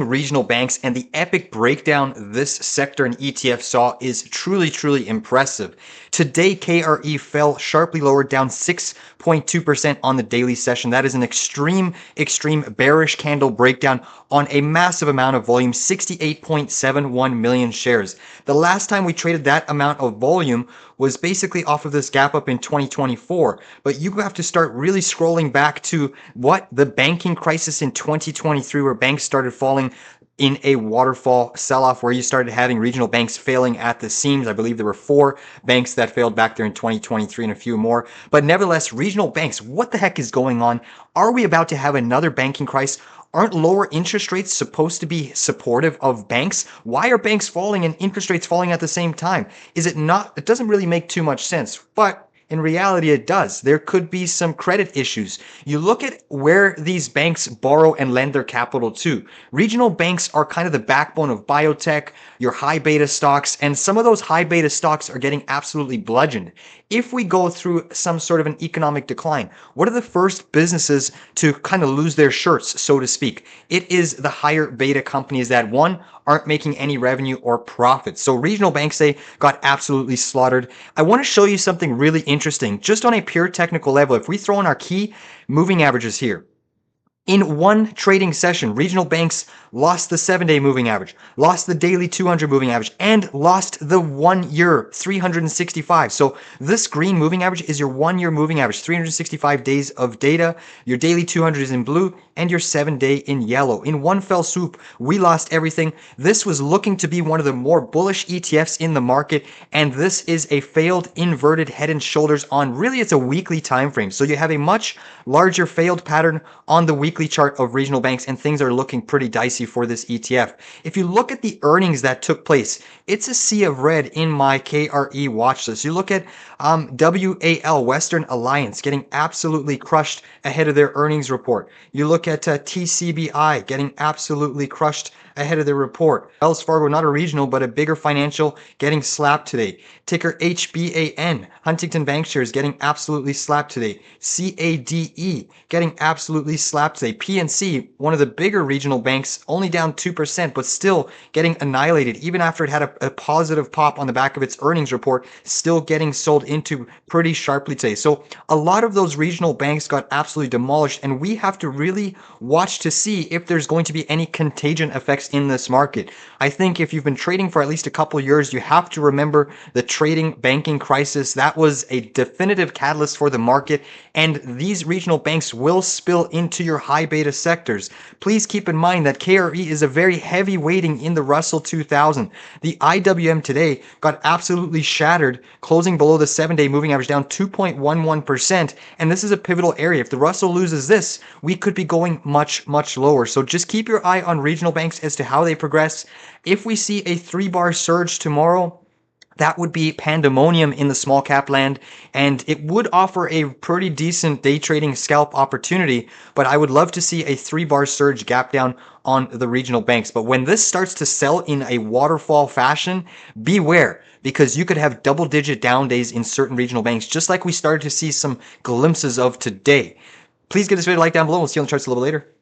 regional banks, and the epic breakdown this sector and ETF saw is truly impressive. Today, KRE fell sharply lower, down 6.2% on the daily session. That is an extreme bearish candle breakdown on a massive amount of volume, 68.71 million shares. The last time we traded that amount of volume was basically off of this gap up in 2024. But you have to start really scrolling back to what the banking crisis in 2023, where banks started falling in a waterfall sell-off, where you started having regional banks failing at the seams. I believe there were 4 banks that failed back there in 2023 and a few more. But nevertheless, regional banks, what the heck is going on? Are we about to have another banking crisis? Aren't lower interest rates supposed to be supportive of banks? Why are banks falling and interest rates falling at the same time? Is it not? It doesn't really make too much sense, but in reality, it does. There could be some credit issues. You look at where these banks borrow and lend their capital to. Regional banks are kind of the backbone of biotech, your high beta stocks, and some of those high beta stocks are getting absolutely bludgeoned. If we go through some sort of an economic decline, what are the first businesses to kind of lose their shirts, so to speak? It is the higher beta companies that, one, aren't making any revenue or profit. So regional banks, they got absolutely slaughtered. I want to show you something really interesting. Just on a pure technical level, if we throw in our key moving averages here, in one trading session, regional banks lost the 7-day moving average, lost the daily 200 moving average, and lost the 1-year 365. So this green moving average is your 1-year moving average, 365 days of data. Your daily 200 is in blue and your 7-day in yellow. In one fell swoop, we lost everything. This was looking to be one of the more bullish ETFs in the market, and this is a failed inverted head and shoulders on, really it's a weekly time frame. So you have a much larger failed pattern on the weekly chart of regional banks, and things are looking pretty dicey for this ETF. If you look at the earnings that took place, it's a sea of red in my KRE watch list. You look at WAL, Western Alliance, getting absolutely crushed ahead of their earnings report. You look at TCBI getting absolutely crushed ahead of their report. Wells Fargo, not a regional, but a bigger financial, getting slapped today. Ticker HBAN, Huntington Bankshares, getting absolutely slapped today. CADE, getting absolutely slapped today. PNC, one of the bigger regional banks, only down 2%, but still getting annihilated. Even after it had a positive pop on the back of its earnings report, still getting sold into pretty sharply today. So a lot of those regional banks got absolutely demolished, and we have to really watch to see if there's going to be any contagion effects in this market. I think if you've been trading for at least a couple of years, you have to remember the trading banking crisis. That was a definitive catalyst for the market, and these regional banks will spill into your high beta sectors. Please keep in mind that KRE is a very heavy weighting in the Russell 2000. The IWM today got absolutely shattered, closing below the 7-day moving average, down 2.11%, and this is a pivotal area. If the Russell loses this, we could be going much lower. So just keep your eye on regional banks as to how they progress. If we see a 3-bar surge tomorrow, that would be pandemonium in the small cap land, and it would offer a pretty decent day trading scalp opportunity, but I would love to see a 3-bar surge gap down on the regional banks. But when this starts to sell in a waterfall fashion, beware, because you could have double-digit down days in certain regional banks, just like we started to see some glimpses of today. Please give this video a like down below. We'll see you on the charts a little later.